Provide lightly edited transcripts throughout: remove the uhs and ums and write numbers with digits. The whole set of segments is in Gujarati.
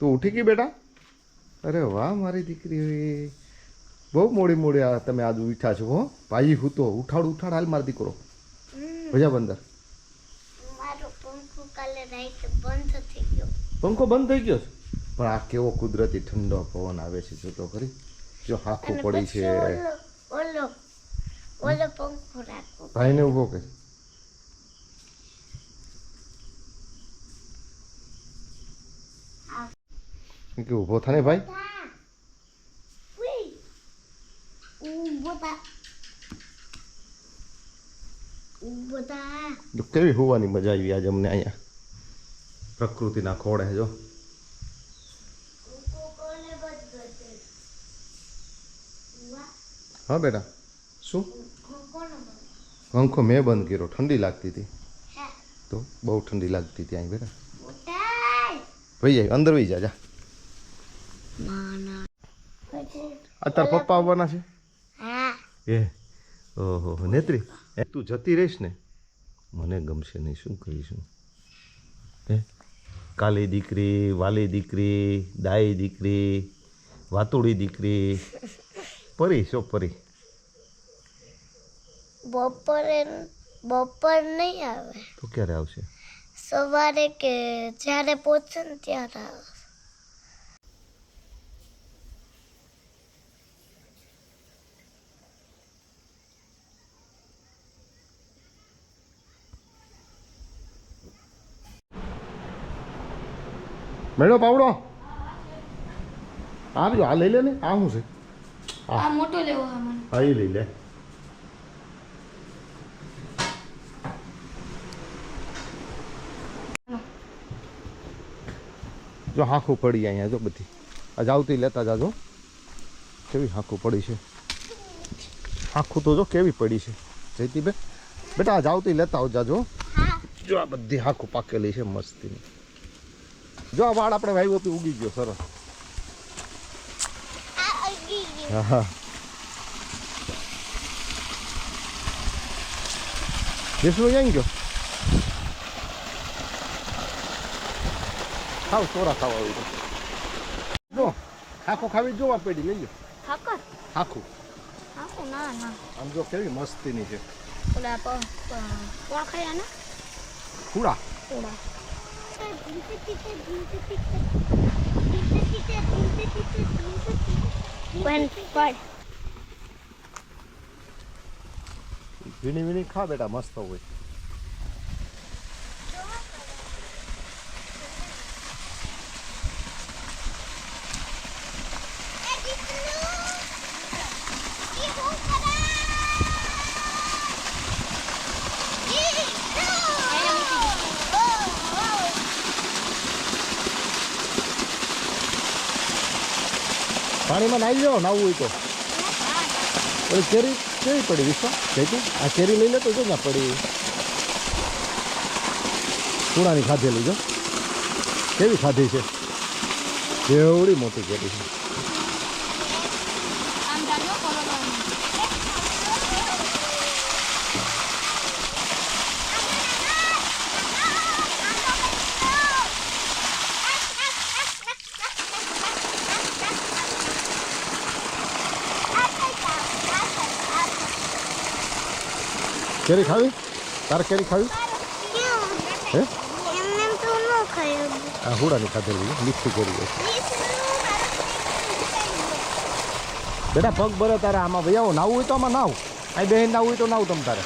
તું ઉઠી ગઈ બેટા? અરે વાહ મારી દીકરી, બહુ મોડી મોડી તમે આજ ઉઠ્યા છો. હો ભાઈ હું તો ઉઠાડ ઉઠાડ હાલ મારો દીકરો ભજા બંદર. મારો પંખો કાલે રાતે બંધ થઈ ગયો. પંખો બંધ થઈ ગયો પણ આ કેવો કુદરતી ઠંડો પવન આવે છે જો તો ખરી. જો હાખું પડી છે. ઓલો ઓલો પંખો રાખો. ભાઈને ઊભો કર. કે ઊભો થાને ભાઈ. કેવી હોવાની મજા આવી આજે અમને અહીંયા પ્રકૃતિના ખોળે. જો હા બેટા શું પંખો મેં બંધ કર્યો? ઠંડી લાગતી હતી તો બહુ ઠંડી લાગતી હતી અહીં બેટા. ભાઈ અંદર વહી જા. તાર પપ્પા આવવાના છે એ? ઓહો નેત્રી તું જતી રહીશ ને મને ગમશે નહીં. શું કરીશું હે? કાલી દીકરી, વાલી દીકરી, દાઈ દીકરી, વાતુડી દીકરી, પરી શો પરી. બપોર નહીં આવે તો ક્યારે આવશે? સવારે કે જ્યારે પહોંચે ને ત્યારે આવે. મેળો પાવડો આ જો આ લઈ લે ને. આ શું છે? આ મોટો લેવો છે મને. હા એ લઈ લે. જો હાંખું પડી અહીંયા જો બધી આજ આવતી લેતા જાજો. કેવી હાંખું પડી છે. હાંખું તો જો કેવી પડી છે જયતી બે બેટા. આજ આવતી લેતા આવ જાજો. જો આ બધી હાંખું પાકેલી છે મસ્તી. જો આ વાળ આપણે વાવ્યો તો ઉગી ગયો સરસ. હા હા દેશનો ક્યાં ગયો? ખાવ સોરા ખાવા આવી જો હાંખું ખાવી જોવા પેડી લઈ લો. હાંખું ના ના આમ જો કેવી મસ્તીની છે. ઓલા કોણ ખાયા ને? ખુડા વીણી વીણી ખા બેટા મસ્ત હોય. પાણીમાં નાહી જાઓ નાવું હોય તો. ઓલી કેરી કેવી પડી વિશ્વા જઈતું? આ કેરી લઈ લે તો જો ના પડી. ચૂણાની ખાધેલી જો કેવી ખાધી છે. કેવડી મોટી કેરી છે. કેરી ખાવી? તારે કેરી ખાવી હે? આ હુડાની ખાધેલી મીઠી કેરી બેટા. પગ ભરે તારે આમાં ભાઈ આવો. નાવું હોય તો આમાં નાવ. અહીં બેહીને નાવું હોય તો નાવ તમ તારે.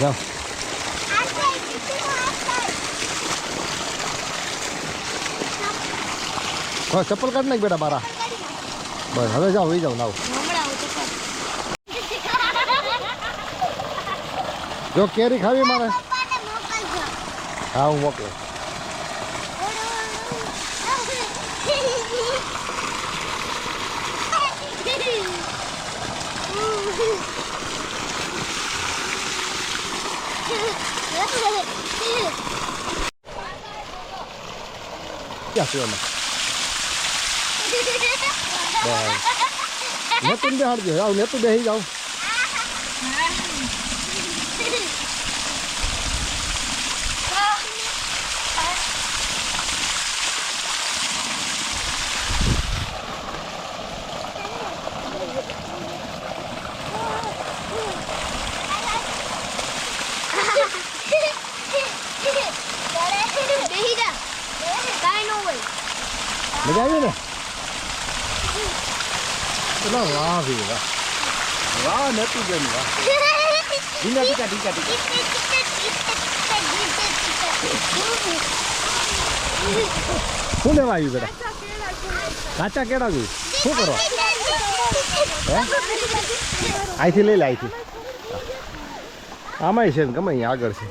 જાઓ હા ચપ્પલ કાઢ નાખ બેટા મારા. બસ હવે જાઓ વહી જાઓ નાવ. જો કેરી ખાવી મારે? હા હું મોકલું. ક્યાં છે એમાં? નેતું બેહાડજો. આવ નેતું બેસી જાઓ. મજા આવી ને પેલા વાહ ભી વાહ વાહ નતું બેન વાહ ઢીંગા ટીકા ટીકા ટીકા શું લેવા આવ્યું બેટા કાચા કેળા જોયું શું કરો હે અહીંથી લઈ લે અહીંથી આમાંય છે ને ગમે અહીંયા આગળ છે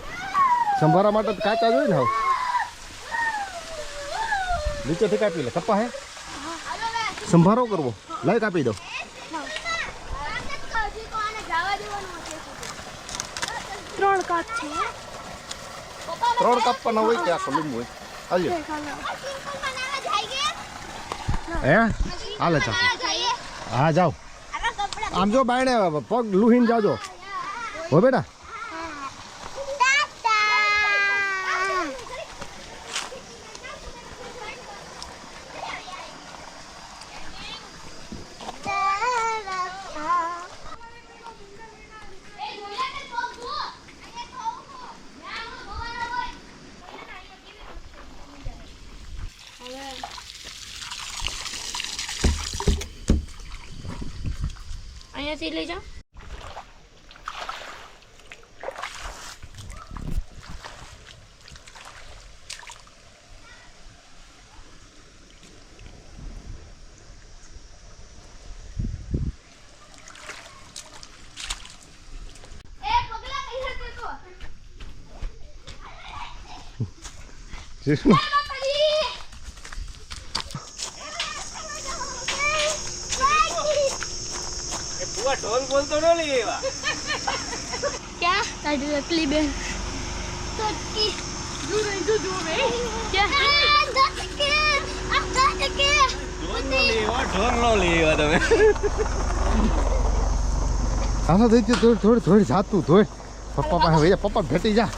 સંભારા માટે તો કાચા જોઈએ ને હવે નીચેથી કાપી લે કપા હે સંભારો કરવો લઈ કાપી દો 3 કાપ છે 3 કાપવાના હોય કે આખો લીંબુ હોય હાલ્યો હે હાલે ચાલો હા જાઓ આમ જો બાયણે પગ લુહીને જાજો હો બેટા અહીંયાથી લઈ જાઓ જીષ્ણુ ઢોલ બોલતો ન લઈ એવા क्या ताड़ी रखली बहन तोकी ઢોલ નો લઈ એવા તમે હાલો થઈ થોડી થોડી થોડી જાતું થોડી પપ્પા પાસે ભાઈ પપ્પા ભેટી જા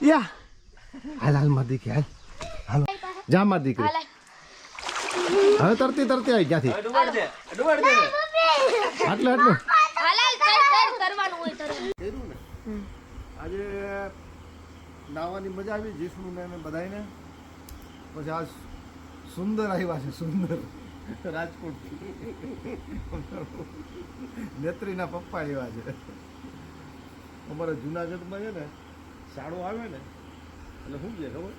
યા હાલ હાલ માર દીકરી હાલ હાલ જા માર દીકરી હવે તરતી તરતી આવી ક્યાંથી ડુબાડ દે આટલે આટલું કરવાનું હોય તરત આજે નાવાની મજા આવી જીષ્ણુને ને બધાને પછી આજ સુંદર આવ્યા છે સુંદર રાજકોટ નેત્રીના પપ્પા આવ્યા છે અમારે જુનાગઢમાં છે ને શાળો આવે ને એટલે શું કહે ખબર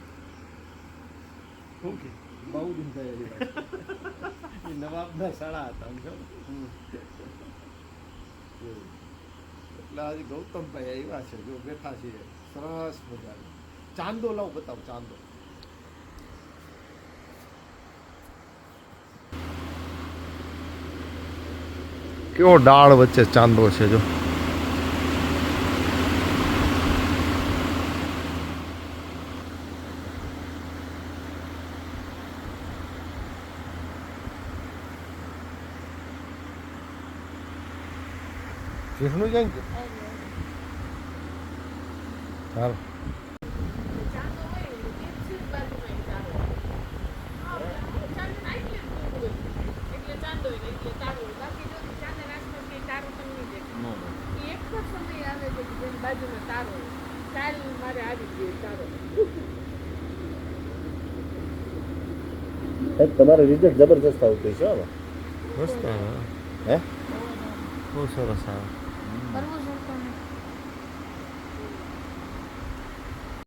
શું કે બહુ દિન થયા એ નવાબના શાળા હતા સમજો એટલે આજે ગૌતમભાઈ આવ્યા છે જો બેઠા છીએ સરસ મજાનો ચાંદો લાવ બતાવો ચાંદો કેવો ડાળ વચ્ચે ચાંદો છે જો જીષ્ણુ જાય ને ચાલો તમારે રિઝલ્ટ જબરજસ્ત આવતું છે મસ્ત હે બહુ સરસ આવે કરવું